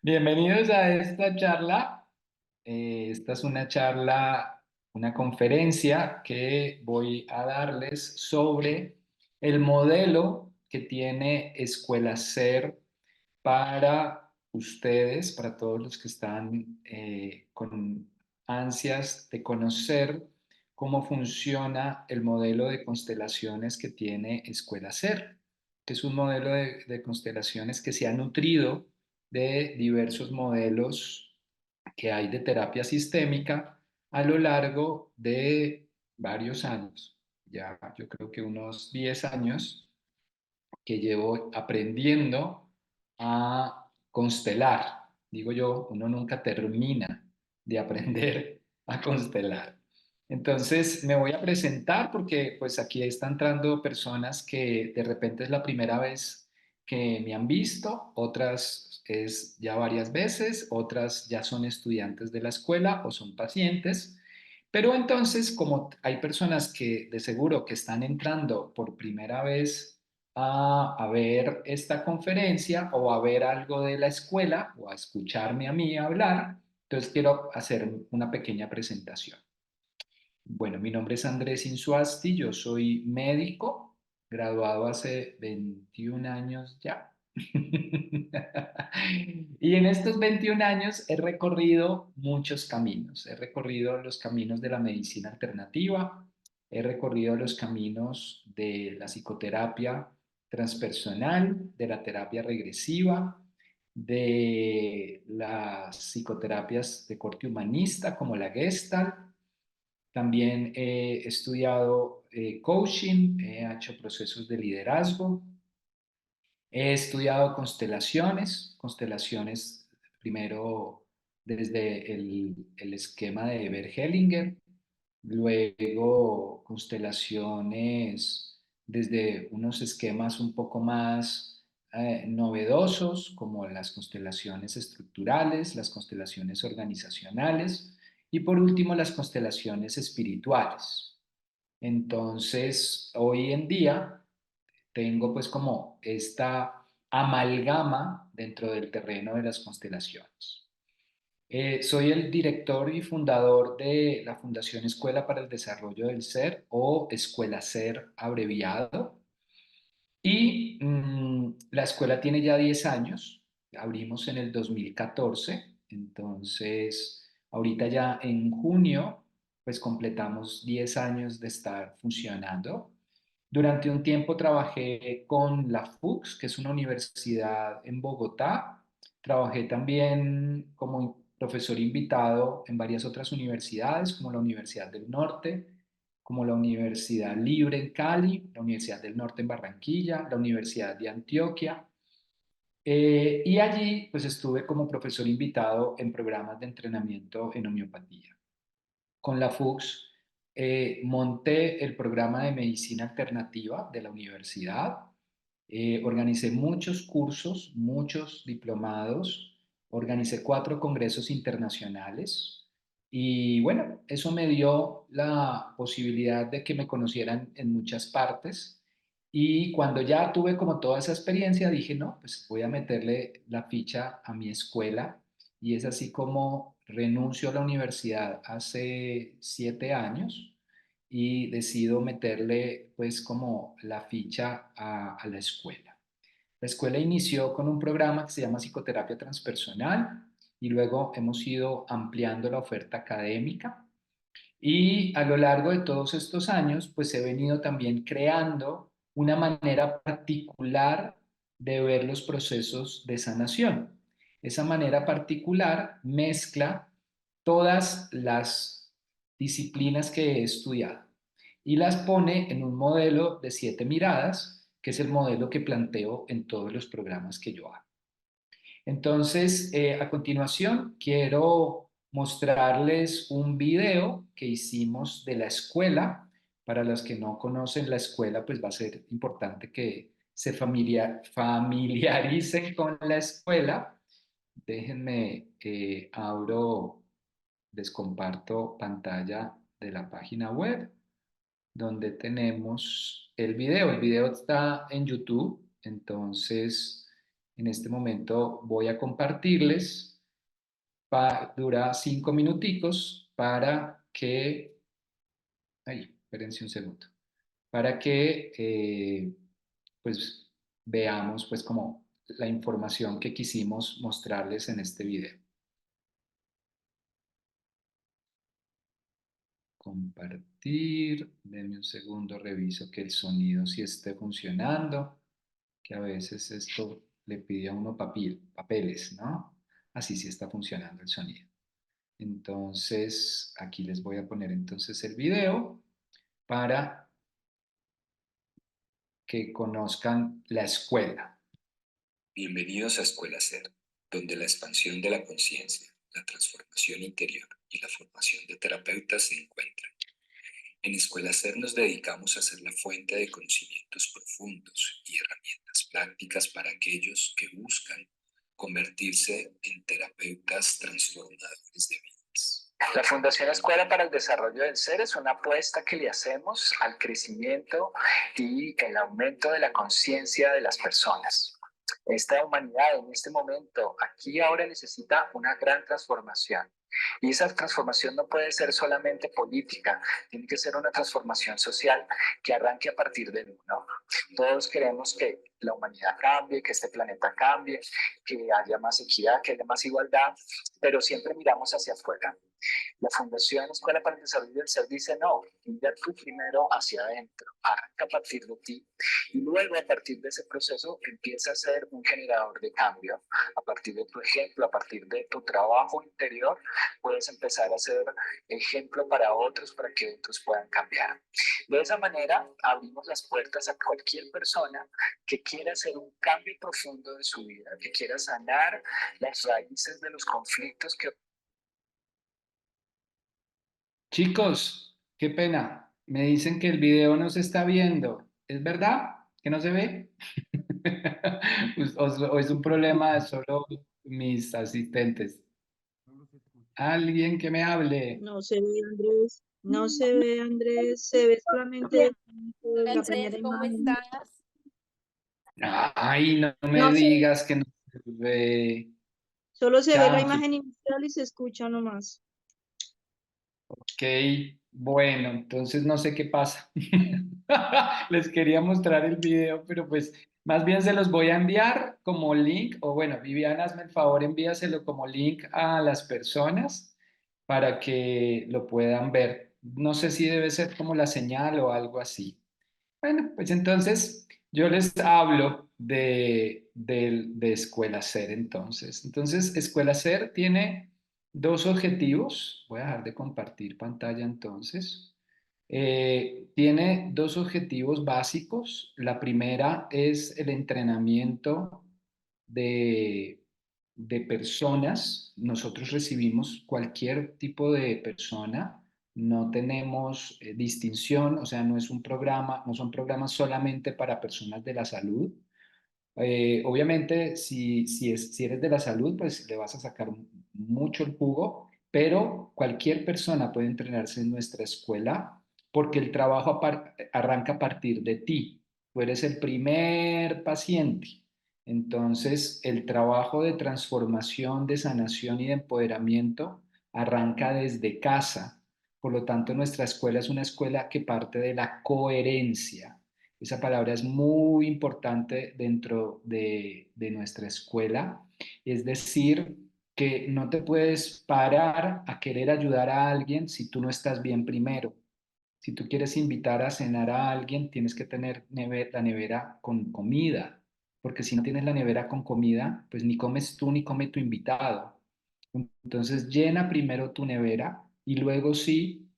Bienvenidos a esta charla. Esta es una charla, una conferencia que voy a darles sobre el modelo que tiene Escuela Ser para ustedes, para todos los que están con ansias de conocer cómo funciona el modelo de constelaciones que tiene Escuela Ser, que es un modelo de constelaciones que se ha nutrido de diversos modelos que hay de terapia sistémica a lo largo de varios años. Ya yo creo que unos 10 años que llevo aprendiendo a constelar. Digo yo, uno nunca termina de aprender a constelar. Entonces me voy a presentar porque pues aquí están entrando personas que de repente es la primera vez que me han visto, otras es ya varias veces, otras ya son estudiantes de la escuela o son pacientes. Pero entonces, como hay personas que de seguro que están entrando por primera vez a ver esta conferencia o a ver algo de la escuela o a escucharme a mí hablar, entonces quiero hacer una pequeña presentación. Bueno, mi nombre es Andrés Insuasti, yo soy médico, graduado hace 21 años ya. Y en estos 21 años he recorrido muchos caminos. He recorrido los caminos de la medicina alternativa, he recorrido los caminos de la psicoterapia transpersonal, de la terapia regresiva, de las psicoterapias de corte humanista como la Gestalt. También he estudiado coaching, he hecho procesos de liderazgo, he estudiado constelaciones, constelaciones primero desde el esquema de Bert Hellinger, luego constelaciones desde unos esquemas un poco más novedosos, como las constelaciones estructurales, las constelaciones organizacionales y por último las constelaciones espirituales. Entonces, hoy en día tengo pues como esta amalgama dentro del terreno de las constelaciones. Soy el director y fundador de la Fundación Escuela para el Desarrollo del Ser o Escuela Ser abreviado. Y la escuela tiene ya 10 años, abrimos en el 2014, entonces ahorita ya en junio pues completamos 10 años de estar funcionando. Durante un tiempo trabajé con la FUCS, que es una universidad en Bogotá. Trabajé también como profesor invitado en varias otras universidades, como la Universidad del Norte, como la Universidad Libre en Cali, la Universidad del Norte en Barranquilla, la Universidad de Antioquia. Y allí pues estuve como profesor invitado en programas de entrenamiento en homeopatía. Con la FUCS monté el programa de medicina alternativa de la universidad, organicé muchos cursos, muchos diplomados, organicé 4 congresos internacionales y bueno, eso me dio la posibilidad de que me conocieran en muchas partes y cuando ya tuve como toda esa experiencia dije, no, pues voy a meterle la ficha a mi escuela y es así como renuncio a la universidad hace 7 años y decido meterle pues como la ficha a la escuela. La escuela inició con un programa que se llama psicoterapia transpersonal y luego hemos ido ampliando la oferta académica y a lo largo de todos estos años pues he venido también creando una manera particular de ver los procesos de sanación. Esa manera particular mezcla todas las disciplinas que he estudiado y las pone en un modelo de 7 miradas, que es el modelo que planteo en todos los programas que yo hago. Entonces, a continuación, quiero mostrarles un video que hicimos de la escuela. Para los que no conocen la escuela, pues va a ser importante que se familiaricen con la escuela. Déjenme, les comparto pantalla de la página web donde tenemos el video. El video está en YouTube, entonces En este momento voy a compartirles, dura 5 minuticos para que, ay, espérense un segundo, para que pues veamos pues como la información que quisimos mostrarles en este video. Compartir, denme un segundo, reviso que el sonido sí esté funcionando, que a veces esto le pide a uno papeles, ¿no? Así sí está funcionando el sonido. Entonces, aquí les voy a poner entonces el video para que conozcan la escuela. Bienvenidos a Escuela Ser, donde la expansión de la conciencia, la transformación interior y la formación de terapeutas se encuentran. En Escuela Ser nos dedicamos a ser la fuente de conocimientos profundos y herramientas prácticas para aquellos que buscan convertirse en terapeutas transformadores de vidas. La Fundación Escuela para el Desarrollo del Ser es una apuesta que le hacemos al crecimiento y el aumento de la conciencia de las personas. Esta humanidad en este momento, aquí y ahora, necesita una gran transformación. Y esa transformación no puede ser solamente política, tiene que ser una transformación social que arranque a partir de uno. Todos queremos que la humanidad cambie, que este planeta cambie, que haya más equidad, que haya más igualdad, pero siempre miramos hacia afuera. La Fundación Escuela para el Desarrollo del Ser dice, no, mira tú primero hacia adentro, arranca a partir de ti y luego a partir de ese proceso empieza a ser un generador de cambio. A partir de tu ejemplo, a partir de tu trabajo interior, puedes empezar a ser ejemplo para otros, para que otros puedan cambiar. De esa manera, abrimos las puertas a cualquier persona que quiera hacer un cambio profundo de su vida, que quiera sanar las raíces de los conflictos que... Chicos, qué pena. Me dicen que el video no se está viendo. ¿Es verdad que no se ve? ¿O es un problema de solo mis asistentes? Alguien que me hable. No se ve, Andrés. No se ve, Andrés. Se ve solamente la Andrés, primera ¿cómo imagen. estás? Ay, no me No se ve, digas que no se ve. solo se ve la Chanfle. imagen inicial y se escucha nomás. Ok, bueno, entonces no sé qué pasa. Les quería mostrar el video, pero pues más bien se los voy a enviar como link, o bueno, Viviana, hazme el favor, envíaselo como link a las personas para que lo puedan ver. No sé si debe ser como la señal o algo así. Bueno, pues entonces yo les hablo de Escuela Ser entonces. Entonces, Escuela Ser tiene dos objetivos. Voy a dejar de compartir pantalla entonces. Tiene dos objetivos básicos. La primera es el entrenamiento de, de personas. Nosotros recibimos cualquier tipo de persona, no tenemos distinción, o sea, no es un programa, no son programas solamente para personas de la salud. Obviamente, si eres de la salud, pues le vas a sacar mucho el jugo, pero cualquier persona puede entrenarse en nuestra escuela porque el trabajo arranca a partir de ti. Tú eres el primer paciente. Entonces, el trabajo de transformación, de sanación y de empoderamiento arranca desde casa. Por lo tanto, nuestra escuela es una escuela que parte de la coherencia. Esa palabra es muy importante dentro de nuestra escuela. Es decir, que no te puedes parar a querer ayudar a alguien si tú no estás bien primero. Si tú quieres invitar a cenar a alguien, tienes que tener la nevera con comida, porque si no tienes la nevera con comida, pues ni comes tú ni come tu invitado. Entonces llena primero tu nevera y luego sí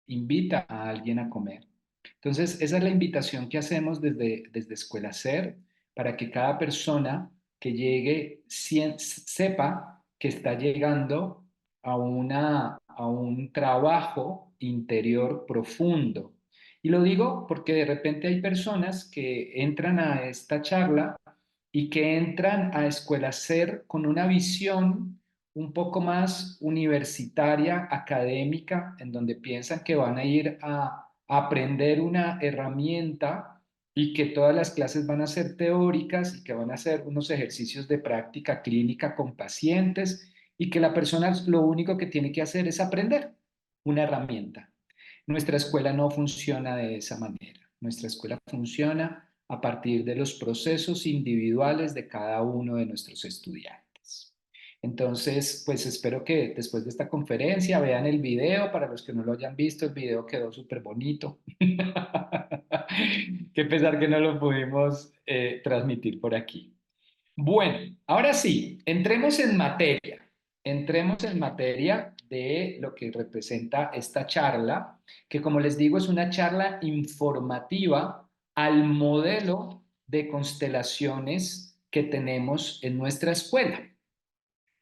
invita a alguien a comer. Entonces, esa es la invitación que hacemos desde Escuela Ser para que cada persona que llegue sepa que está llegando a un trabajo interior profundo. Y lo digo porque de repente hay personas que entran a esta charla y que entran a Escuela Ser con una visión un poco más universitaria, académica, en donde piensan que van a ir a aprender una herramienta y que todas las clases van a ser teóricas y que van a ser unos ejercicios de práctica clínica con pacientes y que la persona lo único que tiene que hacer es aprender una herramienta. Nuestra escuela no funciona de esa manera. Nuestra escuela funciona a partir de los procesos individuales de cada uno de nuestros estudiantes. Entonces, pues espero que después de esta conferencia vean el video. Para los que no lo hayan visto, el video quedó súper bonito. Qué pesar que no lo pudimos transmitir por aquí. Bueno, ahora sí, entremos en materia. Entremos en materia de lo que representa esta charla, que como les digo es una charla informativa al modelo de constelaciones que tenemos en nuestra escuela.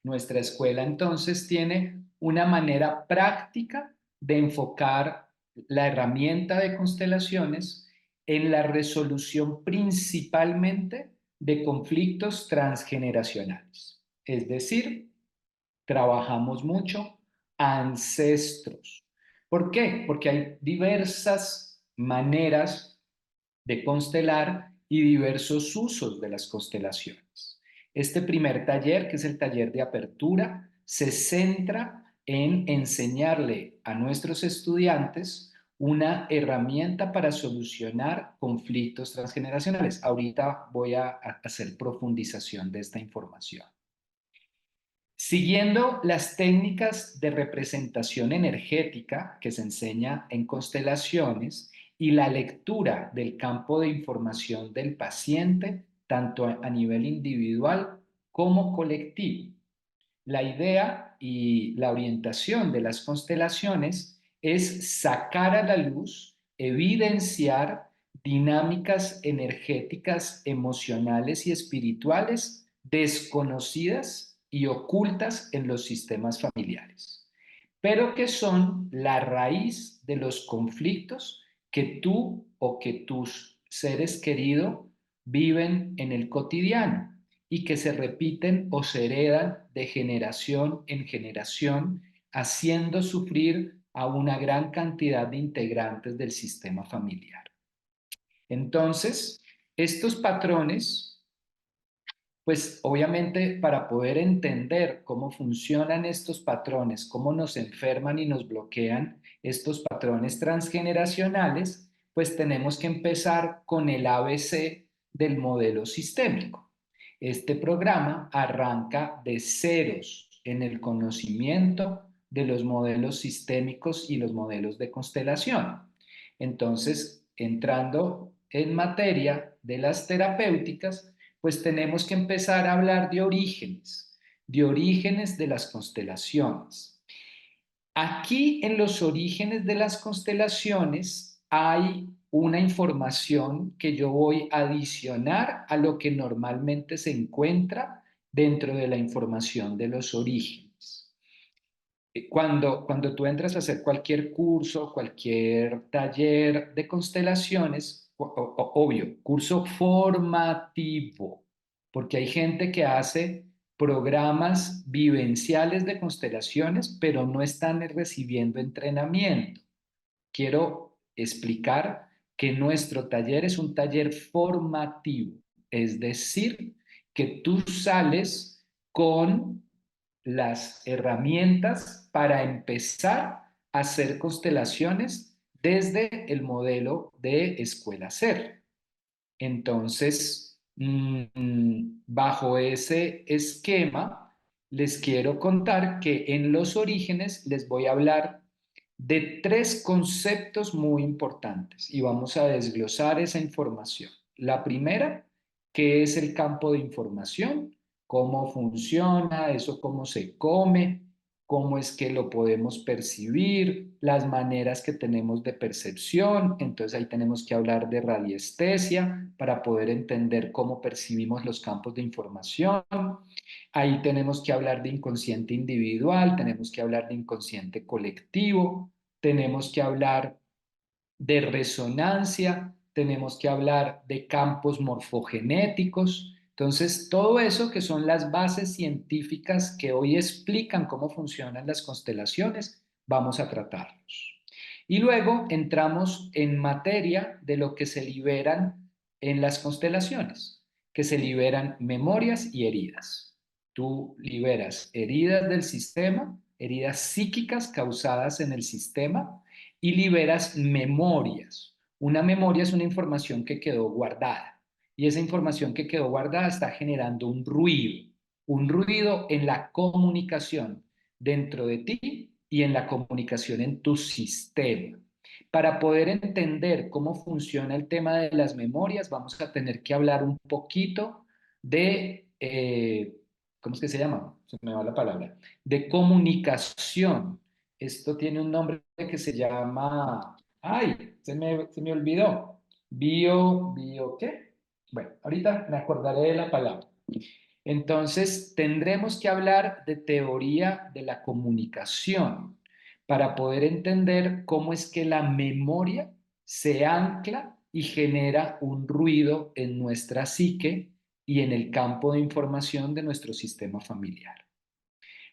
Nuestra escuela entonces tiene una manera práctica de enfocar la herramienta de constelaciones en la resolución principalmente de conflictos transgeneracionales. Es decir, trabajamos mucho ancestros. ¿Por qué? Porque hay diversas maneras de constelar y diversos usos de las constelaciones. Este primer taller, que es el taller de apertura, se centra en enseñarle a nuestros estudiantes una herramienta para solucionar conflictos transgeneracionales. Ahorita voy a hacer profundización de esta información. Siguiendo las técnicas de representación energética que se enseña en constelaciones y la lectura del campo de información del paciente, tanto a nivel individual como colectivo. La idea y la orientación de las constelaciones es sacar a la luz, evidenciar dinámicas energéticas, emocionales y espirituales desconocidas y ocultas en los sistemas familiares, pero que son la raíz de los conflictos que tú o que tus seres queridos viven en el cotidiano y que se repiten o se heredan de generación en generación, haciendo sufrir a una gran cantidad de integrantes del sistema familiar. Entonces, estos patrones, pues obviamente para poder entender cómo funcionan estos patrones, cómo nos enferman y nos bloquean estos patrones transgeneracionales, pues tenemos que empezar con el ABC del modelo sistémico. Este programa arranca de ceros en el conocimiento de los modelos sistémicos y los modelos de constelación. Entonces, entrando en materia de las terapéuticas, pues tenemos que empezar a hablar de orígenes de las constelaciones. Aquí en los orígenes de las constelaciones hay una información que yo voy a adicionar a lo que normalmente se encuentra dentro de la información de los orígenes. Cuando tú entras a hacer cualquier curso, cualquier taller de constelaciones, obvio, curso formativo, porque hay gente que hace programas vivenciales de constelaciones, pero no están recibiendo entrenamiento. Quiero explicar que nuestro taller es un taller formativo, es decir, que tú sales con las herramientas para empezar a hacer constelaciones desde el modelo de Escuela Ser. Entonces, bajo ese esquema, les quiero contar que en los orígenes les voy a hablar de tres conceptos muy importantes y vamos a desglosar esa información. La primera, que es el campo de información, cómo funciona, eso cómo se come, cómo es que lo podemos percibir, las maneras que tenemos de percepción. Entonces ahí tenemos que hablar de radiestesia para poder entender cómo percibimos los campos de información. Ahí tenemos que hablar de inconsciente individual, tenemos que hablar de inconsciente colectivo, tenemos que hablar de resonancia, tenemos que hablar de campos morfogenéticos. Entonces, todo eso que son las bases científicas que hoy explican cómo funcionan las constelaciones, vamos a tratarlos. Y luego entramos en materia de lo que se liberan en las constelaciones, que se liberan memorias y heridas. Tú liberas heridas del sistema, heridas psíquicas causadas en el sistema, y liberas memorias. Una memoria es una información que quedó guardada, y esa información que quedó guardada está generando un ruido en la comunicación dentro de ti y en la comunicación en tu sistema. Para poder entender cómo funciona el tema de las memorias, vamos a tener que hablar un poquito de, ¿cómo es que se llama? Se me va la palabra. De comunicación. Esto tiene un nombre que se llama, ay, se me olvidó. ¿Qué? Bueno, ahorita me acordaré de la palabra. Entonces, tendremos que hablar de teoría de la comunicación para poder entender cómo es que la memoria se ancla y genera un ruido en nuestra psique y en el campo de información de nuestro sistema familiar.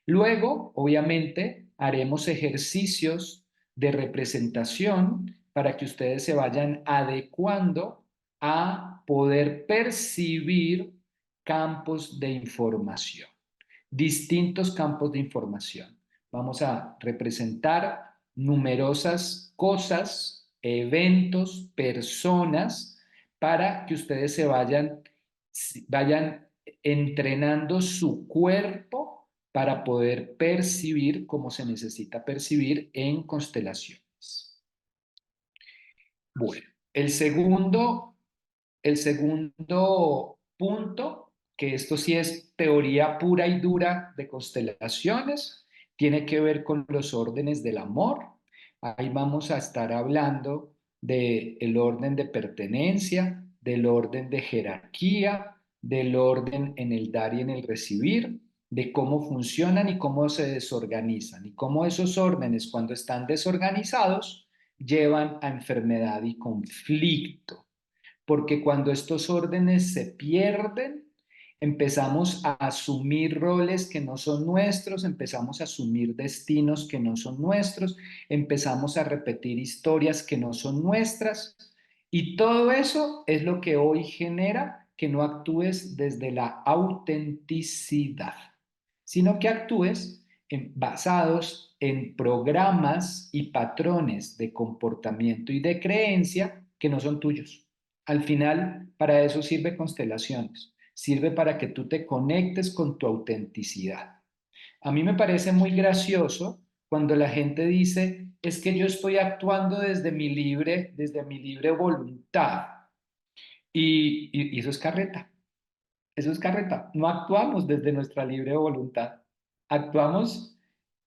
Luego, obviamente, haremos ejercicios de representación para que ustedes se vayan adecuando a poder percibir campos de información, distintos campos de información. Vamos a representar numerosas cosas, eventos, personas, para que ustedes se vayan entrenando su cuerpo para poder percibir como se necesita percibir en constelaciones. Bueno, el segundo punto, que esto sí es teoría pura y dura de constelaciones, tiene que ver con los órdenes del amor. Ahí vamos a estar hablando del orden de pertenencia, del orden de jerarquía, del orden en el dar y en el recibir, de cómo funcionan y cómo se desorganizan, y cómo esos órdenes, cuando están desorganizados, llevan a enfermedad y conflicto. Porque cuando estos órdenes se pierden, empezamos a asumir roles que no son nuestros, empezamos a asumir destinos que no son nuestros, empezamos a repetir historias que no son nuestras, y todo eso es lo que hoy genera que no actúes desde la autenticidad, sino que actúes basados en programas y patrones de comportamiento y de creencia que no son tuyos. Al final, para eso sirve constelaciones. Sirve para que tú te conectes con tu autenticidad. A mí me parece muy gracioso cuando la gente dice, es que yo estoy actuando desde mi libre voluntad. Y eso es carreta. Eso es carreta. No actuamos desde nuestra libre voluntad. Actuamos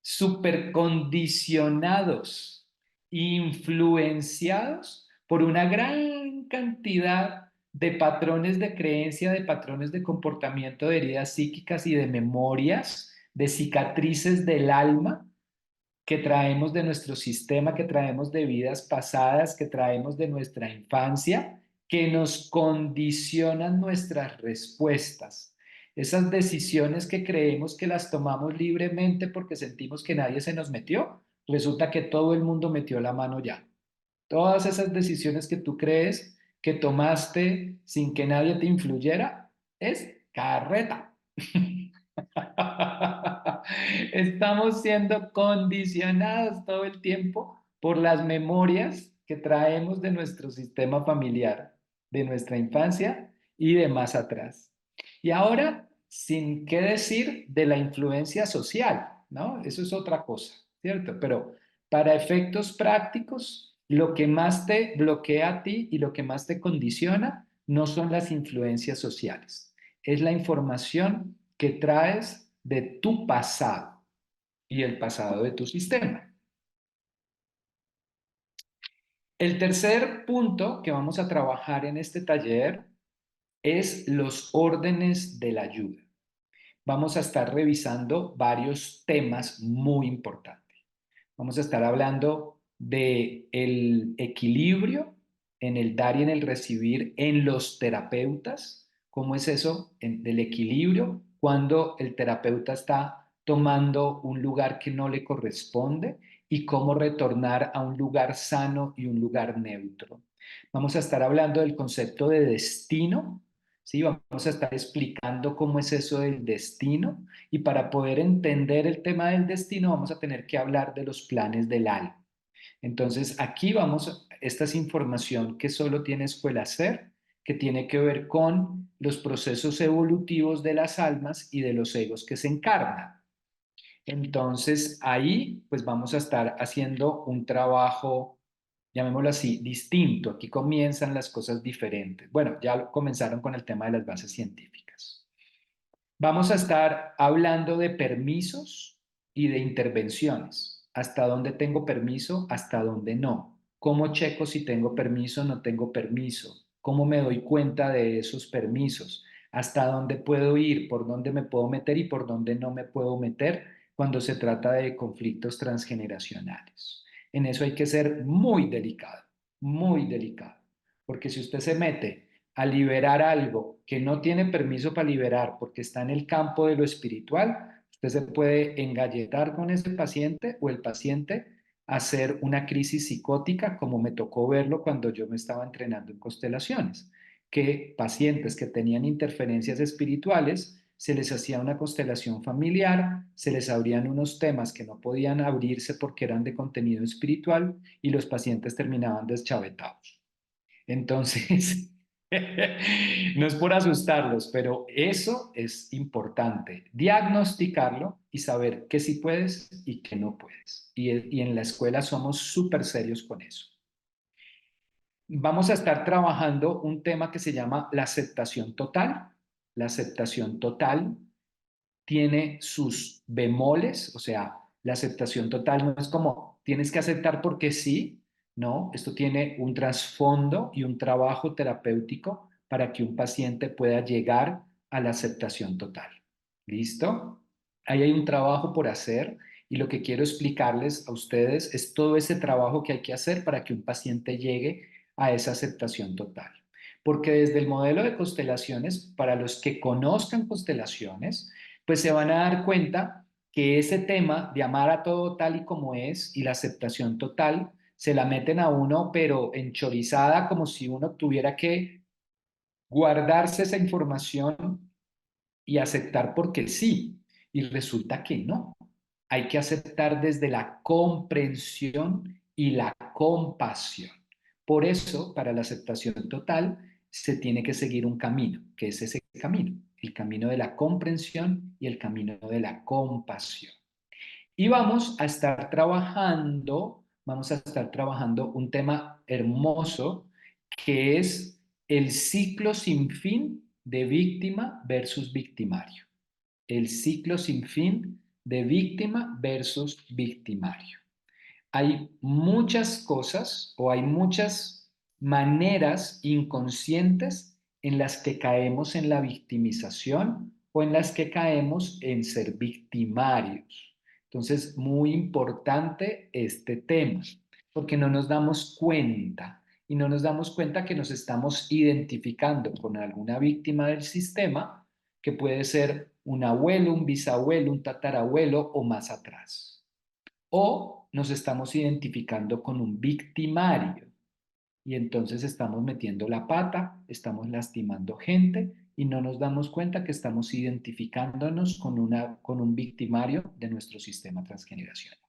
supercondicionados, influenciados por una gran cantidad de patrones de creencia, de patrones de comportamiento, de heridas psíquicas y de memorias, de cicatrices del alma que traemos de nuestro sistema, que traemos de vidas pasadas, que traemos de nuestra infancia, que nos condicionan nuestras respuestas. Esas decisiones que creemos que las tomamos libremente porque sentimos que nadie se nos metió, resulta que todo el mundo metió la mano ya. Todas esas decisiones que tú crees que tomaste sin que nadie te influyera, es carreta. Estamos siendo condicionados todo el tiempo por las memorias que traemos de nuestro sistema familiar, de nuestra infancia y de más atrás. Y ahora, sin qué decir de la influencia social, ¿no? Eso es otra cosa, ¿cierto? Pero para efectos prácticos, lo que más te bloquea a ti y lo que más te condiciona no son las influencias sociales, es la información que traes de tu pasado y el pasado de tu sistema. El tercer punto que vamos a trabajar en este taller es los órdenes de la ayuda. Vamos a estar revisando varios temas muy importantes. Vamos a estar hablando del equilibrio en el dar y en el recibir en los terapeutas. ¿Cómo es eso del equilibrio cuando el terapeuta está tomando un lugar que no le corresponde y cómo retornar a un lugar sano y un lugar neutro? Vamos a estar hablando del concepto de destino, ¿sí? Vamos a estar explicando cómo es eso del destino y para poder entender el tema del destino vamos a tener que hablar de los planes del alma. Entonces, aquí vamos, esta es información que solo tiene Escuela Ser, que tiene que ver con los procesos evolutivos de las almas y de los egos que se encarnan. Entonces, ahí pues vamos a estar haciendo un trabajo, llamémoslo así, distinto. Aquí comienzan las cosas diferentes. Bueno, ya comenzaron con el tema de las bases científicas. Vamos a estar hablando de permisos y de intervenciones. ¿Hasta dónde tengo permiso? ¿Hasta dónde no? ¿Cómo checo si tengo permiso o no tengo permiso? ¿Cómo me doy cuenta de esos permisos? ¿Hasta dónde puedo ir? ¿Por dónde me puedo meter y por dónde no me puedo meter cuando se trata de conflictos transgeneracionales? En eso hay que ser muy delicado, porque si usted se mete a liberar algo que no tiene permiso para liberar porque está en el campo de lo espiritual, usted se puede engalletar con ese paciente o el paciente hacer una crisis psicótica, como me tocó verlo cuando yo me estaba entrenando en constelaciones, que pacientes que tenían interferencias espirituales, se les hacía una constelación familiar, se les abrían unos temas que no podían abrirse porque eran de contenido espiritual y los pacientes terminaban deschavetados. Entonces, no es por asustarlos, pero eso es importante, diagnosticarlo y saber qué sí puedes y qué no puedes. Y en la escuela somos súper serios con eso. Vamos a estar trabajando un tema que se llama la aceptación total. La aceptación total tiene sus bemoles, o sea, la aceptación total no es como tienes que aceptar porque sí, no, esto tiene un trasfondo y un trabajo terapéutico para que un paciente pueda llegar a la aceptación total. ¿Listo? Ahí hay un trabajo por hacer y lo que quiero explicarles a ustedes es todo ese trabajo que hay que hacer para que un paciente llegue a esa aceptación total. Porque desde el modelo de constelaciones, para los que conozcan constelaciones, pues se van a dar cuenta que ese tema de amar a todo tal y como es y la aceptación total se la meten a uno, pero enchorizada como si uno tuviera que guardarse esa información y aceptar porque sí. Y resulta que no. Hay que aceptar desde la comprensión y la compasión. Por eso, para la aceptación total, se tiene que seguir un camino, que es ese camino, el camino de la comprensión y el camino de la compasión. Y vamos a estar trabajando un tema hermoso que es el ciclo sin fin de víctima versus victimario. El ciclo sin fin de víctima versus victimario. Hay muchas cosas o hay muchas maneras inconscientes en las que caemos en la victimización o en las que caemos en ser victimarios. Entonces, muy importante este tema, porque no nos damos cuenta y no nos damos cuenta que nos estamos identificando con alguna víctima del sistema, que puede ser un abuelo, un bisabuelo, un tatarabuelo o más atrás. O nos estamos identificando con un victimario y entonces estamos metiendo la pata, estamos lastimando gente y no nos damos cuenta que estamos identificándonos con un victimario de nuestro sistema transgeneracional.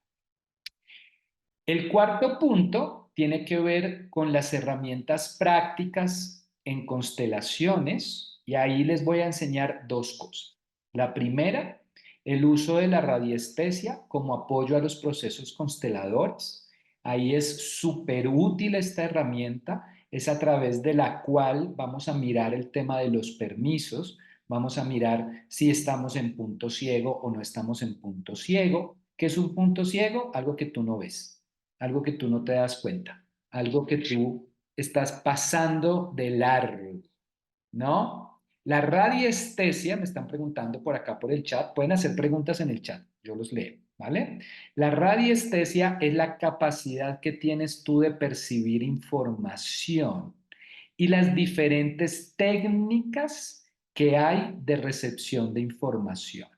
El cuarto punto tiene que ver con las herramientas prácticas en constelaciones y ahí les voy a enseñar dos cosas. La primera, el uso de la radiestesia como apoyo a los procesos consteladores. Ahí es súper útil esta herramienta, es a través de la cual vamos a mirar el tema de los permisos, vamos a mirar si estamos en punto ciego o no estamos en punto ciego. ¿Qué es un punto ciego? Algo que tú no ves, algo que tú no te das cuenta, algo que tú estás pasando de largo, ¿no? La radiestesia, me están preguntando por acá por el chat, pueden hacer preguntas en el chat, yo los leo, ¿vale? La radiestesia es la capacidad que tienes tú de percibir información y las diferentes técnicas que hay de recepción de información.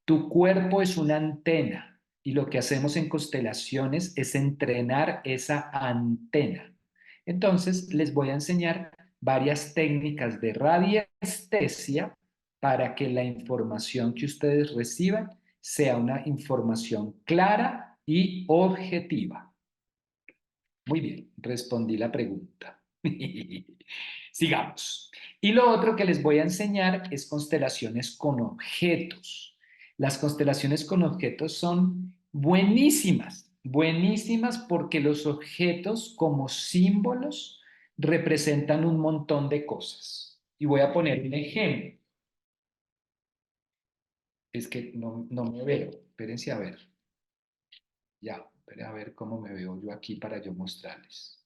Tu cuerpo es una antena y lo que hacemos en constelaciones es entrenar esa antena. Entonces, les voy a enseñar varias técnicas de radiestesia para que la información que ustedes reciban sea una información clara y objetiva. Muy bien, respondí la pregunta. Sigamos. Y lo otro que les voy a enseñar es constelaciones con objetos. Las constelaciones con objetos son buenísimas, buenísimas porque los objetos como símbolos representan un montón de cosas. Y voy a poner un ejemplo. Es que no me veo. Espérense a ver. Ya, esperen a ver cómo me veo yo aquí para yo mostrarles.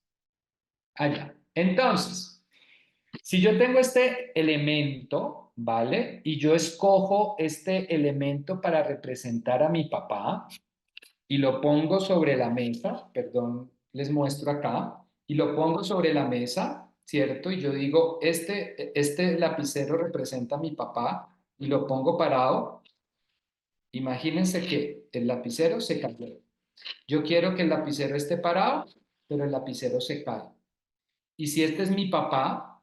Allá. Entonces, si yo tengo este elemento, ¿vale? Y yo escojo este elemento para representar a mi papá y lo pongo sobre la mesa, perdón, les muestro acá, y lo pongo sobre la mesa, ¿cierto? Y yo digo, este lapicero representa a mi papá y lo pongo parado. Imagínense que el lapicero se cayó. Yo quiero que el lapicero esté parado, pero el lapicero se cae. Y si este es mi papá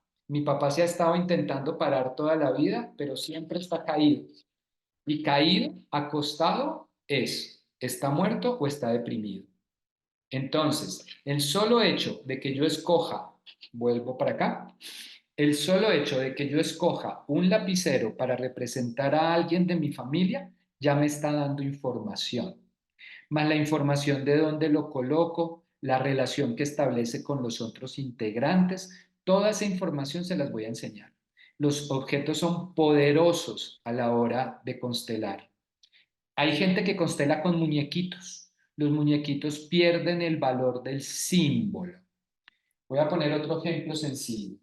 se ha estado intentando parar toda la vida, pero siempre está caído. Y caído, acostado, ¿está muerto o está deprimido? Entonces, el solo hecho de que yo escoja, vuelvo para acá, el solo hecho de que yo escoja un lapicero para representar a alguien de mi familia, ya me está dando información más la información de dónde lo coloco, la relación que establece con los otros integrantes, toda esa información se las voy a enseñar. Los objetos son poderosos a la hora de constelar. Hay gente que constela con muñequitos. Los muñequitos pierden el valor del símbolo. Voy a poner otro ejemplo sencillo.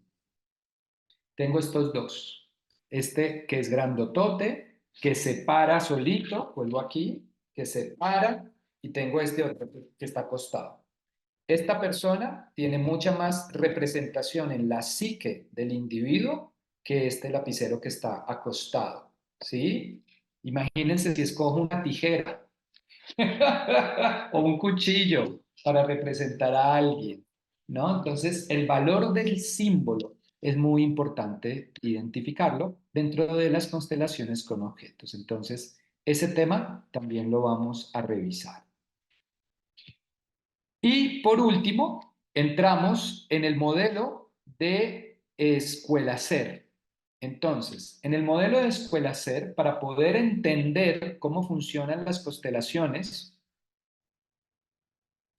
Tengo estos dos. Este que es grandotote, que se para solito, vuelvo aquí, que se para, y tengo este otro que está acostado. Esta persona tiene mucha más representación en la psique del individuo que este lapicero que está acostado, ¿sí? Imagínense si escojo una tijera o un cuchillo para representar a alguien, ¿no? Entonces, el valor del símbolo es muy importante identificarlo dentro de las constelaciones con objetos. Entonces, ese tema también lo vamos a revisar. Y por último, entramos en el modelo de escuela ser. Entonces, en el modelo de escuela ser, para poder entender cómo funcionan las constelaciones,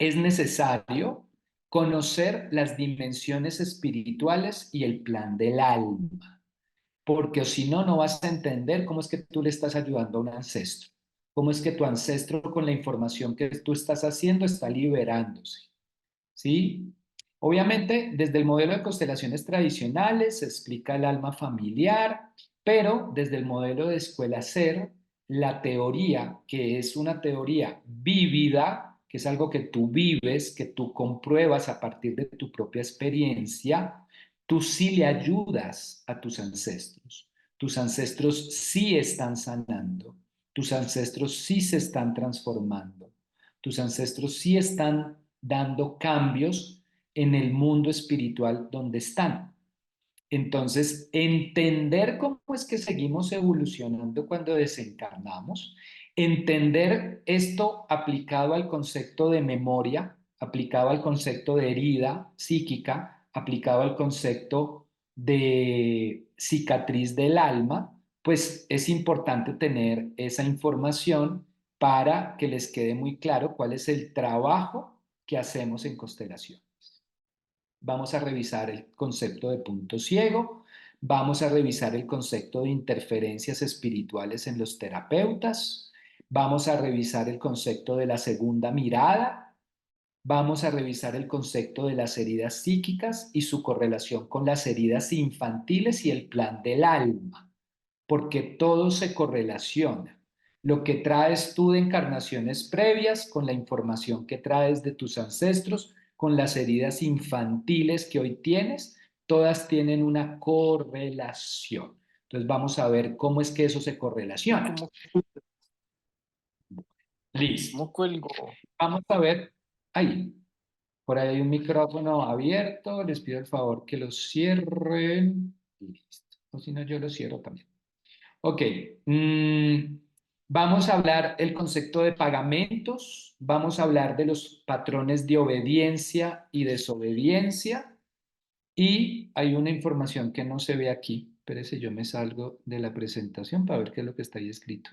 es necesario conocer las dimensiones espirituales y el plan del alma, porque si no, no vas a entender cómo es que tú le estás ayudando a un ancestro, cómo es que tu ancestro con la información que tú estás haciendo está liberándose, ¿sí? Obviamente, desde el modelo de constelaciones tradicionales se explica el alma familiar, pero desde el modelo de escuela ser, la teoría, que es una teoría vívida, que es algo que tú vives, que tú compruebas a partir de tu propia experiencia, tú sí le ayudas a tus ancestros. Tus ancestros sí están sanando, tus ancestros sí se están transformando, tus ancestros sí están dando cambios en el mundo espiritual donde están. Entonces, entender cómo es que seguimos evolucionando cuando desencarnamos, entender esto aplicado al concepto de memoria, aplicado al concepto de herida psíquica, aplicado al concepto de cicatriz del alma, pues es importante tener esa información para que les quede muy claro cuál es el trabajo que hacemos en constelación. Vamos a revisar el concepto de punto ciego, vamos a revisar el concepto de interferencias espirituales en los terapeutas, vamos a revisar el concepto de la segunda mirada, vamos a revisar el concepto de las heridas psíquicas y su correlación con las heridas infantiles y el plan del alma, porque todo se correlaciona. Lo que traes tú de encarnaciones previas con la información que traes de tus ancestros, con las heridas infantiles que hoy tienes, todas tienen una correlación. Entonces vamos a ver cómo es que eso se correlaciona. Listo. ¿Cómo cuelgo? Vamos a ver ahí. Por ahí hay un micrófono abierto, les pido el favor que lo cierren. Listo. O si no, yo lo cierro también. Ok. Vamos a hablar el concepto de pagamentos, vamos a hablar de los patrones de obediencia y desobediencia, y hay una información que no se ve aquí. Espérese, yo me salgo de la presentación para ver qué es lo que está ahí escrito.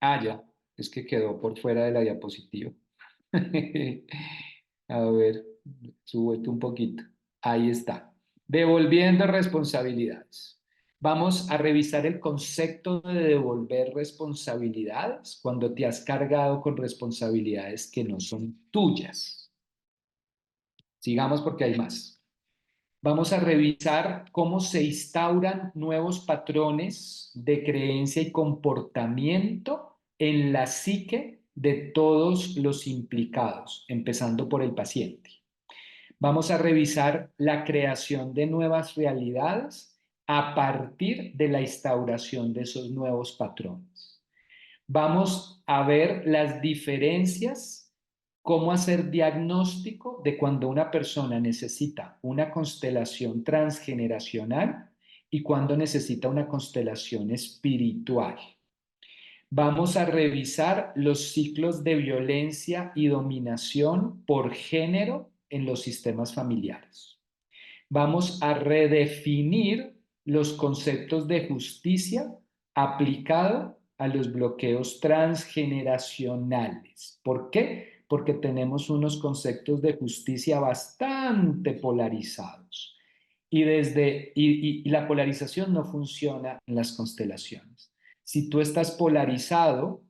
Ah, ya, es que quedó por fuera de la diapositiva. A ver, súbete un poquito. Ahí está. Devolviendo responsabilidades. Vamos a revisar el concepto de devolver responsabilidades cuando te has cargado con responsabilidades que no son tuyas. Sigamos porque hay más. Vamos a revisar cómo se instauran nuevos patrones de creencia y comportamiento en la psique de todos los implicados, empezando por el paciente. Vamos a revisar la creación de nuevas realidades a partir de la instauración de esos nuevos patrones. Vamos a ver las diferencias, cómo hacer diagnóstico de cuando una persona necesita una constelación transgeneracional y cuando necesita una constelación espiritual. Vamos a revisar los ciclos de violencia y dominación por género en los sistemas familiares. Vamos a redefinir los conceptos de justicia aplicado a los bloqueos transgeneracionales. ¿Por qué? Porque tenemos unos conceptos de justicia bastante polarizados. Y la polarización no funciona en las constelaciones. Si tú estás polarizado,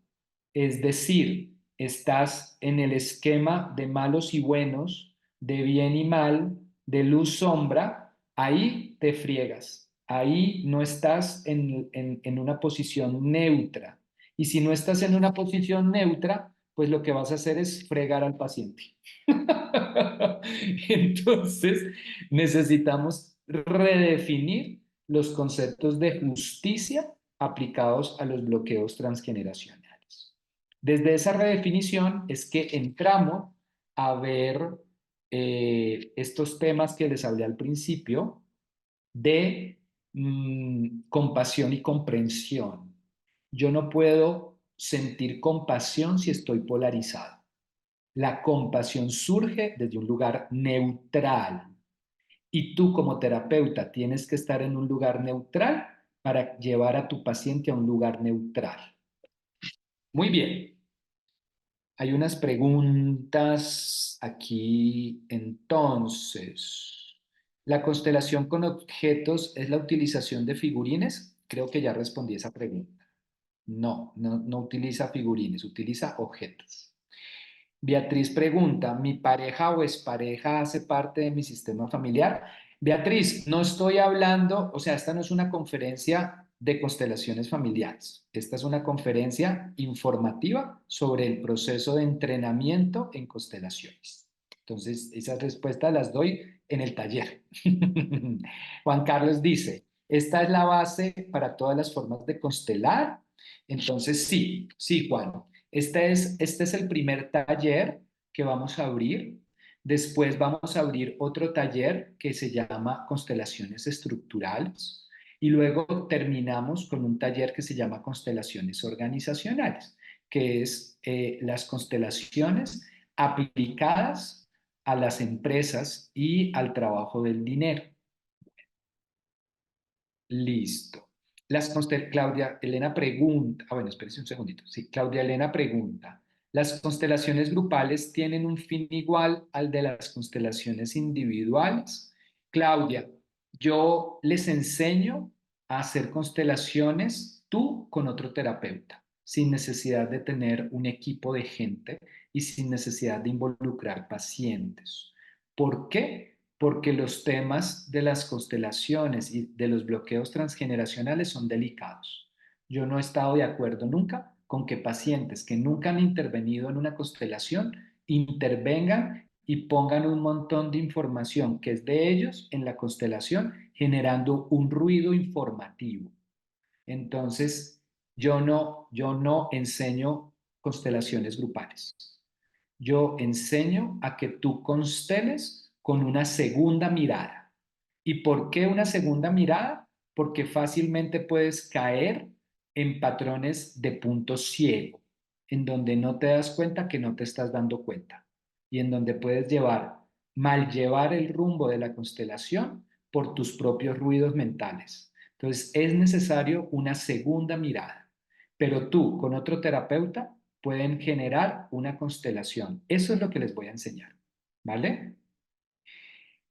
es decir, estás en el esquema de malos y buenos, de bien y mal, de luz sombra, ahí te friegas, ahí no estás en una posición neutra. Y si no estás en una posición neutra, pues lo que vas a hacer es fregar al paciente. Entonces, necesitamos redefinir los conceptos de justicia aplicados a los bloqueos transgeneracionales. Desde esa redefinición es que entramos a ver estos temas que les hablé al principio de compasión y comprensión. Yo no puedo sentir compasión si estoy polarizado. La compasión surge desde un lugar neutral y tú como terapeuta tienes que estar en un lugar neutral para llevar a tu paciente a un lugar neutral. Muy bien. Hay unas preguntas aquí. Entonces, ¿la constelación con objetos es la utilización de figurines? Creo que ya respondí esa pregunta. No utiliza figurines, utiliza objetos. Beatriz pregunta, ¿mi pareja o expareja hace parte de mi sistema familiar? Beatriz, no estoy hablando, o sea, esta no es una conferencia de constelaciones familiares. Esta es una conferencia informativa sobre el proceso de entrenamiento en constelaciones. Entonces, esas respuestas las doy en el taller. Juan Carlos dice, ¿esta es la base para todas las formas de constelar? Entonces, sí, Juan. Este es el primer taller que vamos a abrir. Después vamos a abrir otro taller que se llama Constelaciones Estructurales. Y luego terminamos con un taller que se llama Constelaciones Organizacionales, que es las constelaciones aplicadas a las empresas y al trabajo del dinero. Listo. Claudia Elena pregunta, bueno, espérense un segundito. Sí, Claudia Elena pregunta, ¿las constelaciones grupales tienen un fin igual al de las constelaciones individuales? Claudia, yo les enseño a hacer constelaciones tú con otro terapeuta, sin necesidad de tener un equipo de gente y sin necesidad de involucrar pacientes. ¿Por qué? Porque los temas de las constelaciones y de los bloqueos transgeneracionales son delicados. Yo no he estado de acuerdo nunca con que pacientes que nunca han intervenido en una constelación intervengan y pongan un montón de información que es de ellos en la constelación, generando un ruido informativo. Entonces, yo no enseño constelaciones grupales. yo enseño a que tú consteles con una segunda mirada. ¿Y por qué una segunda mirada? Porque fácilmente puedes caer en patrones de punto ciego, en donde no te das cuenta que no te estás dando cuenta y en donde puedes mal llevar el rumbo de la constelación por tus propios ruidos mentales. Entonces es necesario una segunda mirada, pero tú con otro terapeuta pueden generar una constelación. Eso es lo que les voy a enseñar, ¿vale?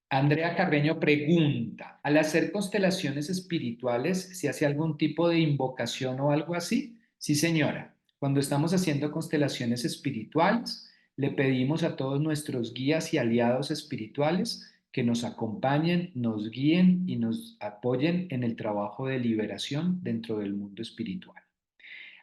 Andrea Carreño pregunta, ¿al hacer constelaciones espirituales se hace algún tipo de invocación o algo así? Sí, señora. Cuando estamos haciendo constelaciones espirituales, le pedimos a todos nuestros guías y aliados espirituales que nos acompañen, nos guíen y nos apoyen en el trabajo de liberación dentro del mundo espiritual.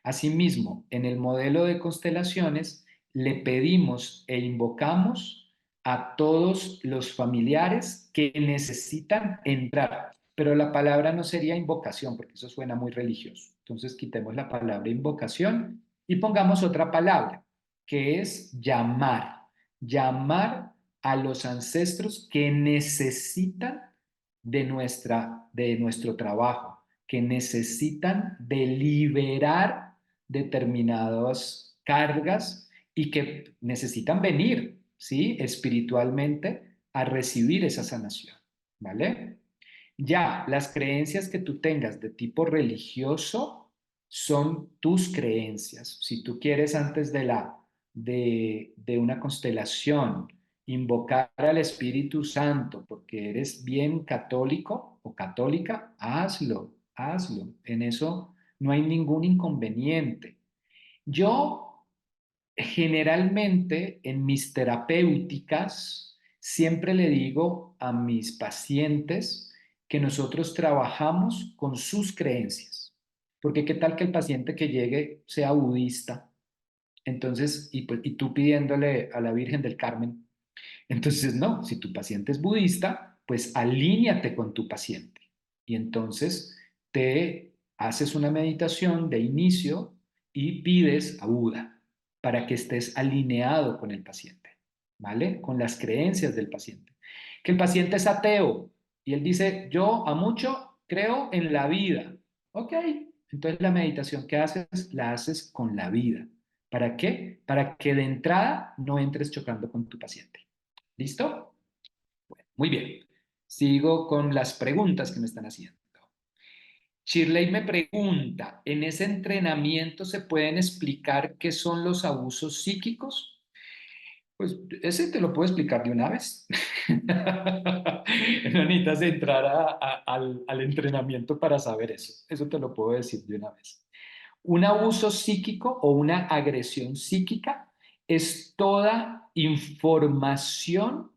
Asimismo, en el modelo de constelaciones, le pedimos e invocamos a todos los familiares que necesitan entrar, pero la palabra no sería invocación, porque eso suena muy religioso. Entonces, quitemos la palabra invocación y pongamos otra palabra, que es llamar. Llamar a los ancestros que necesitan de nuestro trabajo, que necesitan de liberar determinadas cargas y que necesitan venir, ¿sí? Espiritualmente a recibir esa sanación, ¿vale? Ya, las creencias que tú tengas de tipo religioso son tus creencias. Si tú quieres antes de una constelación invocar al Espíritu Santo porque eres bien católico o católica, hazlo, hazlo. En eso no hay ningún inconveniente. Yo generalmente en mis terapéuticas siempre le digo a mis pacientes que nosotros trabajamos con sus creencias. Porque qué tal que el paciente que llegue sea budista, entonces, y tú pidiéndole a la Virgen del Carmen, entonces, no, si tu paciente es budista, pues alíñate con tu paciente. Y entonces te haces una meditación de inicio y pides a Buda para que estés alineado con el paciente, ¿vale? Con las creencias del paciente. Que el paciente es ateo y él dice, yo a mucho creo en la vida. Ok, entonces la meditación que haces la haces con la vida. ¿Para qué? Para que de entrada no entres chocando con tu paciente. ¿Listo? Bueno, muy bien. Sigo con las preguntas que me están haciendo. Shirley me pregunta, ¿en ese entrenamiento se pueden explicar qué son los abusos psíquicos? Pues ese te lo puedo explicar de una vez. No necesitas entrar al entrenamiento para saber eso. Eso te lo puedo decir de una vez. Un abuso psíquico o una agresión psíquica es toda información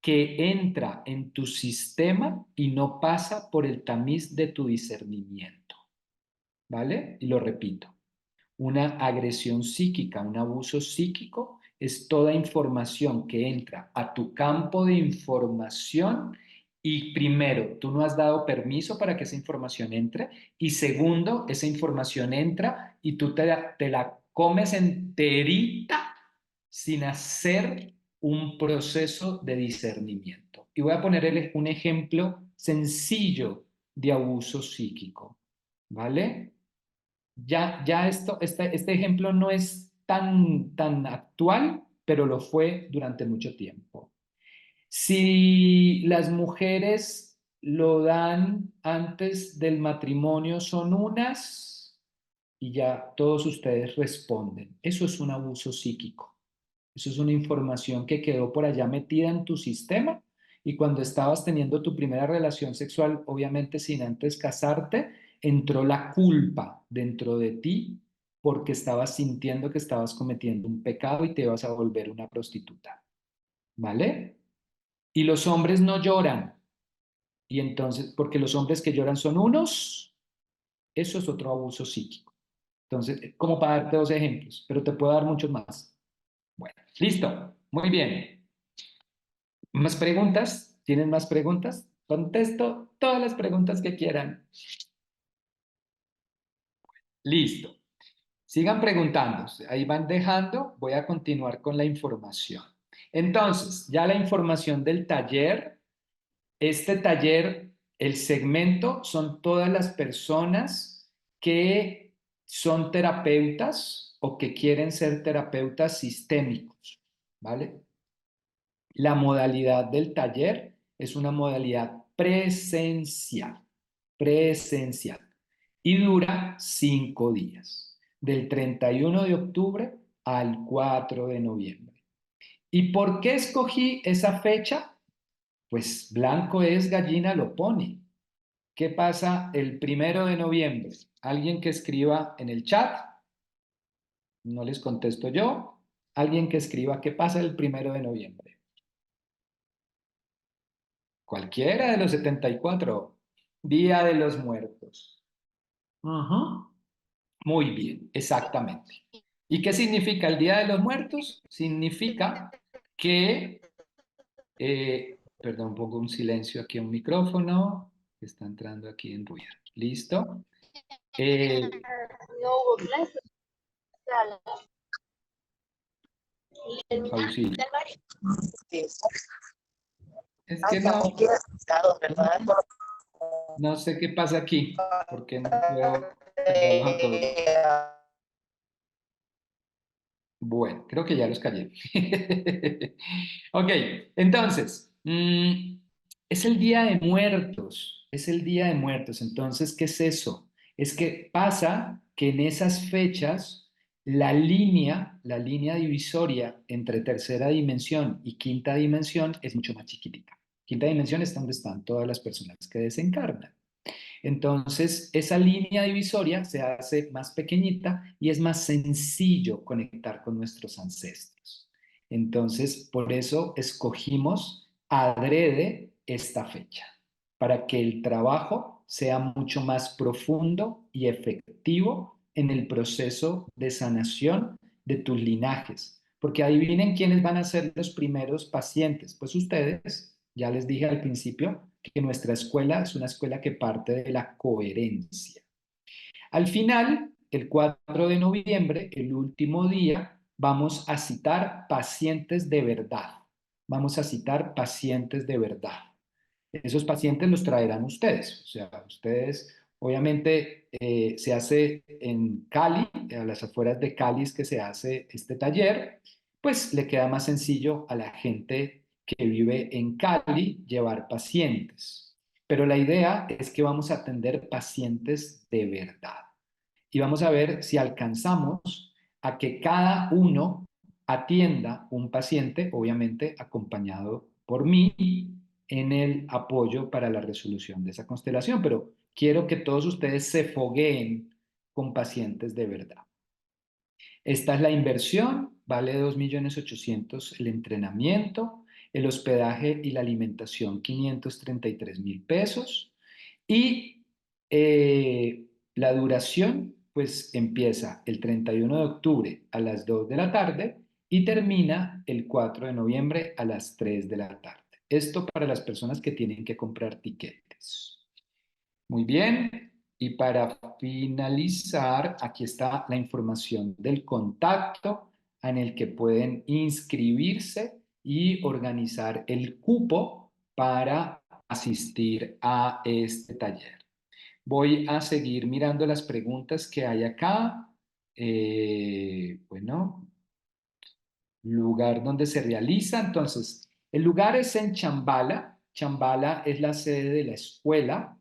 que entra en tu sistema y no pasa por el tamiz de tu discernimiento. ¿Vale? Y lo repito. Una agresión psíquica, un abuso psíquico es toda información que entra a tu campo de información y primero, tú no has dado permiso para que esa información entre y segundo, esa información entra y tú te la comes enterita sin hacer un proceso de discernimiento. Y voy a poner un ejemplo sencillo de abuso psíquico, ¿vale? Este ejemplo no es tan actual, pero lo fue durante mucho tiempo. Si las mujeres lo dan antes del matrimonio, son unas, y ya todos ustedes responden. Eso es un abuso psíquico. Eso es una información que quedó por allá metida en tu sistema y cuando estabas teniendo tu primera relación sexual, obviamente sin antes casarte, entró la culpa dentro de ti porque estabas sintiendo que estabas cometiendo un pecado y te ibas a volver una prostituta. ¿Vale? Y los hombres no lloran. Y entonces, porque los hombres que lloran son unos, eso es otro abuso psíquico. Entonces, como para darte dos ejemplos, pero te puedo dar muchos más. Bueno, listo. Muy bien. ¿Más preguntas? ¿Tienen más preguntas? Contesto todas las preguntas que quieran. Listo. Sigan preguntando, ahí van dejando, voy a continuar con la información. Entonces, ya la información del taller, este taller, el segmento son todas las personas que son terapeutas o que quieren ser terapeutas sistémicos, ¿vale? La modalidad del taller es una modalidad presencial, y dura 5 días, del 31 de octubre al 4 de noviembre. ¿Y por qué escogí esa fecha? Pues blanco es, gallina lo pone. ¿Qué pasa el 1 de noviembre? ¿Alguien que escriba en el chat? No les contesto yo. ¿Alguien que escriba qué pasa el 1 de noviembre? Cualquiera de los 74. Día de los Muertos. Ajá. Muy bien, exactamente. ¿Y qué significa el Día de los Muertos? Significa que, perdón, pongo un silencio aquí a un micrófono que está entrando aquí en ruido. ¿Listo? No hubo clases. Auxilio. Sí. Es Ay, que está no, muy quedados, ¿verdad? no sé qué pasa aquí, porque no puedo callarlos a todos. Bueno, creo que ya los callé. Ok, entonces, es el Día de Muertos, es el Día de Muertos. Entonces, ¿qué es eso? Es que pasa que en esas fechas la línea divisoria entre tercera dimensión y quinta dimensión es mucho más chiquitita. Quinta dimensión es donde están todas las personas que desencarnan. Entonces, esa línea divisoria se hace más pequeñita y es más sencillo conectar con nuestros ancestros. Entonces, por eso escogimos adrede esta fecha, para que el trabajo sea mucho más profundo y efectivo en el proceso de sanación de tus linajes. Porque adivinen quiénes van a ser los primeros pacientes. Pues ustedes, ya les dije al principio, que nuestra escuela es una escuela que parte de la coherencia. Al final, el 4 de noviembre, el último día, vamos a citar pacientes de verdad. Vamos a citar pacientes de verdad. Esos pacientes los traerán ustedes. O sea, ustedes, obviamente, se hace en Cali, a las afueras de Cali es que se hace este taller, pues le queda más sencillo a la gente que vive en Cali llevar pacientes. Pero la idea es que vamos a atender pacientes de verdad. Y vamos a ver si alcanzamos a que cada uno atienda un paciente, obviamente acompañado por mí, en el apoyo para la resolución de esa constelación. Pero quiero que todos ustedes se fogueen con pacientes de verdad. Esta es la inversión, vale 2.800.000 el entrenamiento, el hospedaje y la alimentación 533.000 pesos y la duración pues empieza el 31 de octubre a las 2 de la tarde y termina el 4 de noviembre a las 3 de la tarde. Esto para las personas que tienen que comprar tiquetes. Muy bien. Y para finalizar, aquí está la información del contacto en el que pueden inscribirse y organizar el cupo para asistir a este taller. Voy a seguir mirando las preguntas que hay acá. Bueno, lugar donde se realiza. Entonces, el lugar es en Chambala. Chambala es la sede de la escuela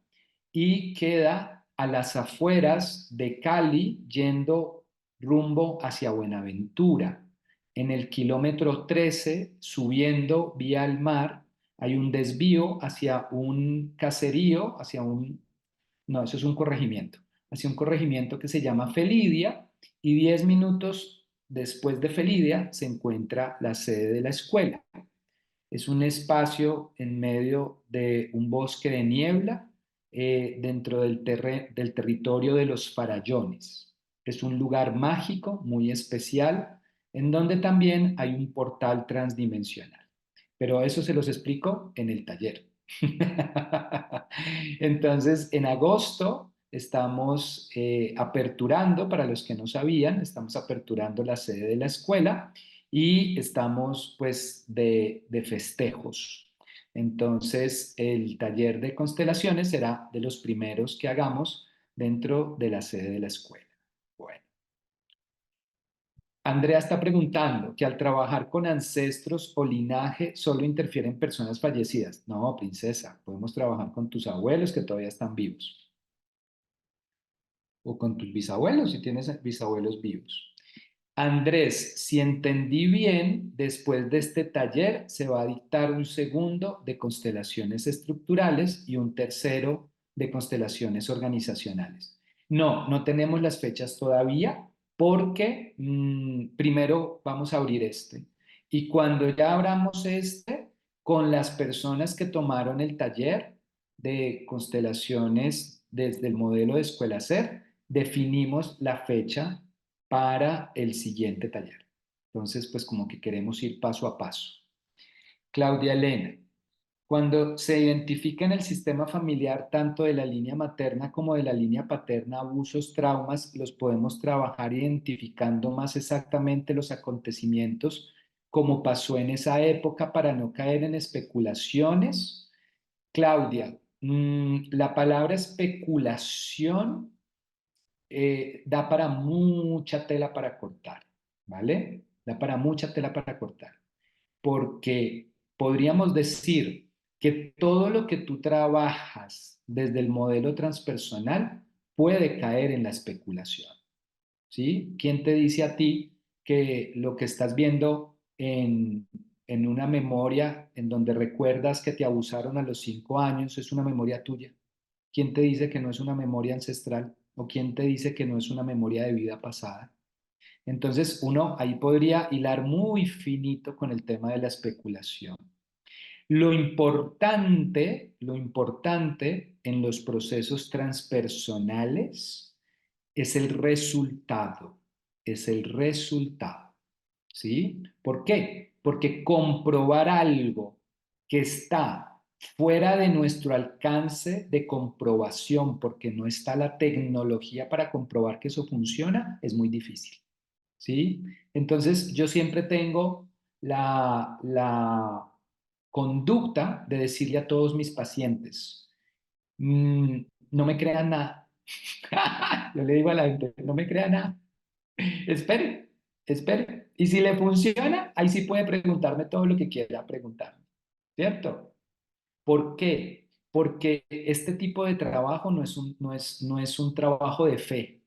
y queda a las afueras de Cali, yendo rumbo hacia Buenaventura. En el kilómetro 13, subiendo vía al mar, hay un desvío hacia un caserío, no, eso es un corregimiento, hacia un corregimiento que se llama Felidia, y 10 minutos después de Felidia se encuentra la sede de la escuela. Es un espacio en medio de un bosque de niebla dentro del territorio de los farallones. Es un lugar mágico, muy especial, en donde también hay un portal transdimensional. Pero eso se los explico en el taller. Entonces, en agosto estamos aperturando, para los que no sabían, estamos aperturando la sede de la escuela y estamos pues de festejos. Entonces, el taller de constelaciones será de los primeros que hagamos dentro de la sede de la escuela. Bueno. Andrea está preguntando que al trabajar con ancestros o linaje solo interfieren personas fallecidas. No, princesa, podemos trabajar con tus abuelos que todavía están vivos. O con tus bisabuelos si tienes bisabuelos vivos. Andrés, si entendí bien, después de este taller se va a dictar un segundo de constelaciones estructurales y un tercero de constelaciones organizacionales. No, no tenemos las fechas todavía porque primero vamos a abrir este. Y cuando ya abramos este, con las personas que tomaron el taller de constelaciones desde el modelo de Escuela Ser, definimos la fecha para el siguiente taller. Entonces, pues como que queremos ir paso a paso. Claudia Elena, cuando se identifica en el sistema familiar tanto de la línea materna como de la línea paterna abusos, traumas, los podemos trabajar identificando más exactamente los acontecimientos como pasó en esa época para no caer en especulaciones. Claudia, la palabra especulación da para mucha tela para cortar, ¿vale? Da para mucha tela para cortar, porque podríamos decir que todo lo que tú trabajas desde el modelo transpersonal puede caer en la especulación, ¿sí? ¿Quién te dice a ti que lo que estás viendo en una memoria en donde recuerdas que te abusaron a los 5 años es una memoria tuya? ¿Quién te dice que no es una memoria ancestral? ¿O quién te dice que no es una memoria de vida pasada? Entonces, uno ahí podría hilar muy finito con el tema de la especulación. Lo importante en los procesos transpersonales es el resultado, ¿sí? ¿Por qué? Porque comprobar algo que está fuera de nuestro alcance de comprobación, porque no está la tecnología para comprobar que eso funciona, es muy difícil, ¿sí? Entonces, yo siempre tengo la conducta de decirle a todos mis pacientes, no me crean nada. Yo le digo a la gente, no me crean nada. Espere, espere. Y si le funciona, ahí sí puede preguntarme todo lo que quiera preguntarme, ¿cierto? ¿Por qué? Porque este tipo de trabajo no es un trabajo de fe.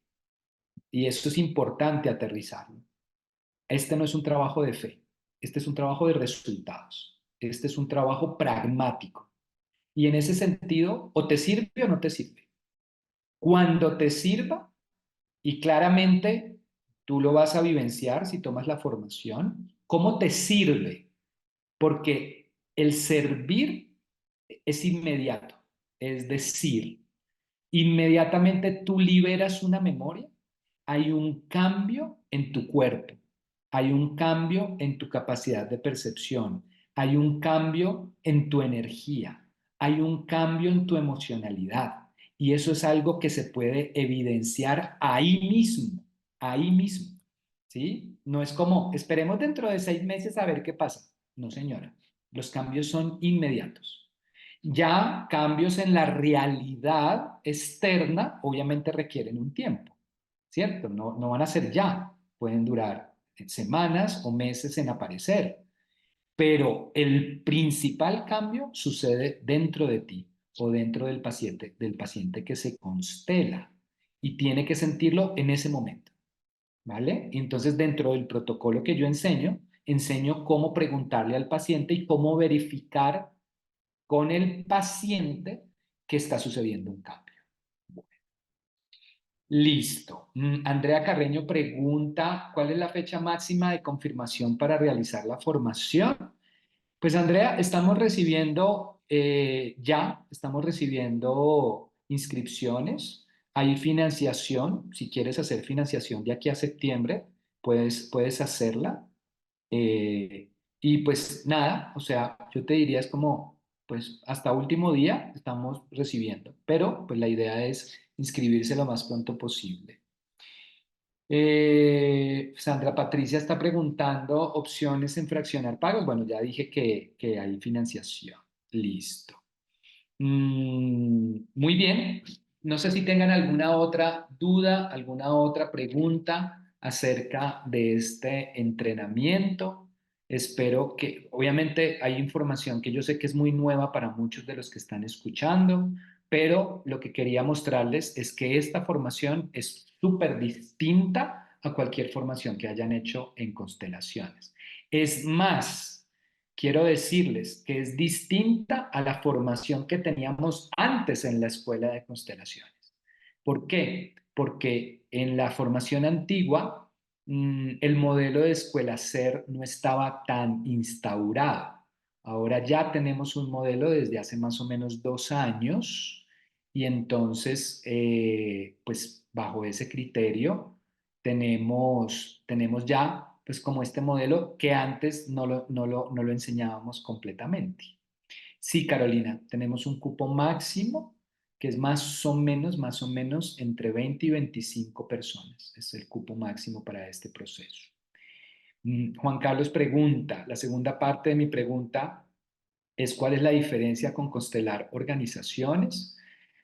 Y eso es importante aterrizarlo. Este no es un trabajo de fe. Este es un trabajo de resultados. Este es un trabajo pragmático. Y en ese sentido, o te sirve o no te sirve. Cuando te sirva, y claramente tú lo vas a vivenciar si tomas la formación, ¿cómo te sirve? Porque el servir es inmediato. Es decir, inmediatamente tú liberas una memoria, hay un cambio en tu cuerpo, hay un cambio en tu capacidad de percepción, hay un cambio en tu energía, hay un cambio en tu emocionalidad. Y eso es algo que se puede evidenciar ahí mismo, ¿sí? No es como, esperemos dentro de 6 meses a ver qué pasa. No, señora, los cambios son inmediatos. Ya cambios en la realidad externa obviamente requieren un tiempo, ¿cierto? No van a ser ya, pueden durar semanas o meses en aparecer, pero el principal cambio sucede dentro de ti o dentro del paciente que se constela y tiene que sentirlo en ese momento, ¿vale? Y entonces dentro del protocolo que yo enseño cómo preguntarle al paciente y cómo verificar con el paciente que está sucediendo un cambio. Bueno, listo. Andrea Carreño pregunta, ¿cuál es la fecha máxima de confirmación para realizar la formación? Pues Andrea, estamos recibiendo estamos recibiendo inscripciones, hay financiación, si quieres hacer financiación de aquí a septiembre, puedes hacerla. Eh, y pues nada, o sea, yo te diría es como, pues hasta último día estamos recibiendo, pero pues la idea es inscribirse lo más pronto posible. Sandra Patricia está preguntando opciones en fraccionar pagos. Bueno, ya dije que hay financiación. Listo. Muy bien. No sé si tengan alguna otra duda, alguna otra pregunta acerca de este entrenamiento. Espero que, obviamente, hay información que yo sé que es muy nueva para muchos de los que están escuchando, pero lo que quería mostrarles es que esta formación es súper distinta a cualquier formación que hayan hecho en constelaciones. Es más, quiero decirles que es distinta a la formación que teníamos antes en la escuela de constelaciones. ¿Por qué? Porque en la formación antigua, el modelo de escuela SER no estaba tan instaurado. Ahora ya tenemos un modelo desde hace más o menos 2 años y entonces, pues bajo ese criterio, tenemos ya pues como este modelo que antes no lo enseñábamos completamente. Sí, Carolina, tenemos un cupo máximo que es más o menos entre 20 y 25 personas. Es el cupo máximo para este proceso. Juan Carlos pregunta, la segunda parte de mi pregunta es ¿cuál es la diferencia con constelar organizaciones?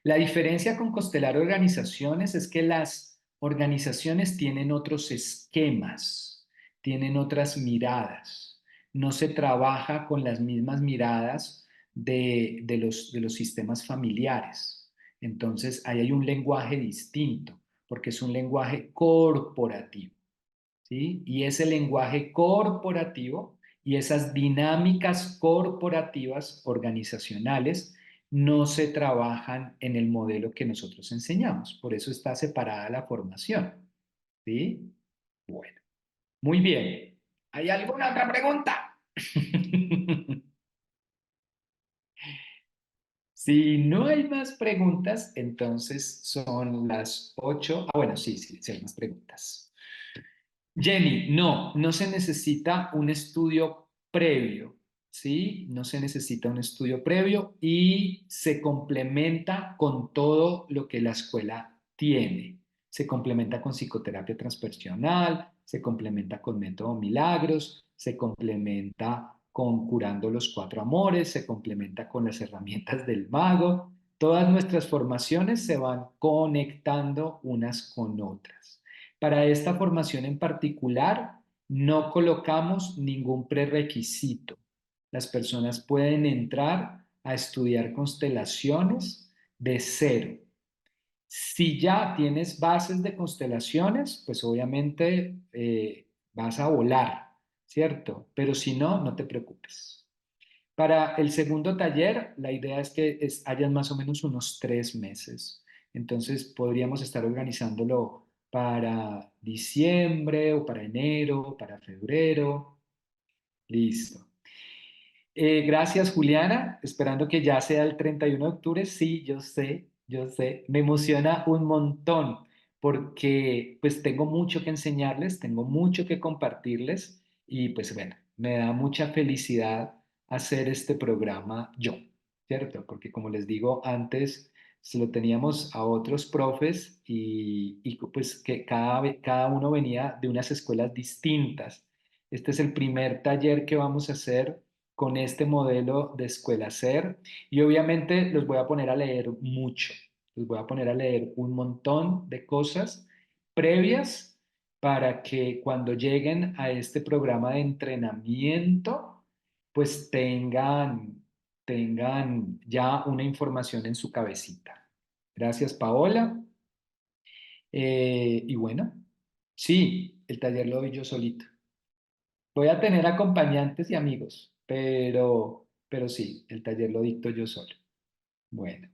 La diferencia con constelar organizaciones es que las organizaciones tienen otros esquemas, tienen otras miradas. No se trabaja con las mismas miradas de los sistemas familiares. Entonces, ahí hay un lenguaje distinto, porque es un lenguaje corporativo. ¿Sí? Y ese lenguaje corporativo y esas dinámicas corporativas organizacionales no se trabajan en el modelo que nosotros enseñamos. Por eso está separada la formación. ¿Sí? Bueno, muy bien. ¿Hay alguna otra pregunta? Si no hay más preguntas, entonces son las 8. Ah, bueno, sí, sí, sí hay más preguntas. Jenny, no se necesita un estudio previo, ¿sí? No se necesita un estudio previo y se complementa con todo lo que la escuela tiene. Se complementa con psicoterapia transpersonal, se complementa con método Milagros, se complementa con Curando los Cuatro Amores, se complementa con las herramientas del mago. Todas nuestras formaciones se van conectando unas con otras. Para esta formación en particular, no colocamos ningún prerequisito. Las personas pueden entrar a estudiar constelaciones de cero. Si ya tienes bases de constelaciones, pues obviamente vas a volar, ¿cierto? Pero si no, no te preocupes. Para el segundo taller, la idea es que hayan más o menos unos 3 meses. Entonces, podríamos estar organizándolo para diciembre o para enero, o para febrero. Listo. Gracias, Juliana. Esperando que ya sea el 31 de octubre. Sí, yo sé, yo sé. Me emociona un montón porque pues tengo mucho que enseñarles, tengo mucho que compartirles y pues bueno, me da mucha felicidad hacer este programa yo, ¿cierto? Porque como les digo antes, se lo teníamos a otros profes y pues que cada uno venía de unas escuelas distintas. Este es el primer taller que vamos a hacer con este modelo de escuela SER y obviamente los voy a poner a leer mucho, los voy a poner a leer un montón de cosas previas para que cuando lleguen a este programa de entrenamiento, pues tengan ya una información en su cabecita. Gracias, Paola. Y bueno, sí, el taller lo doy yo solito. Voy a tener acompañantes y amigos, pero sí, el taller lo dicto yo solo. Bueno,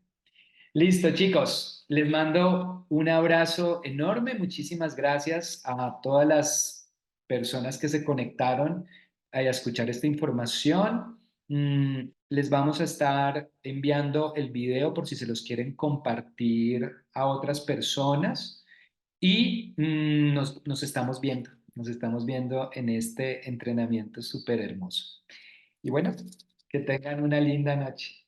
listo, chicos. Les mando un abrazo enorme. Muchísimas gracias a todas las personas que se conectaron a escuchar esta información. Les vamos a estar enviando el video por si se los quieren compartir a otras personas. Y nos estamos viendo en este entrenamiento súper hermoso. Y bueno, que tengan una linda noche.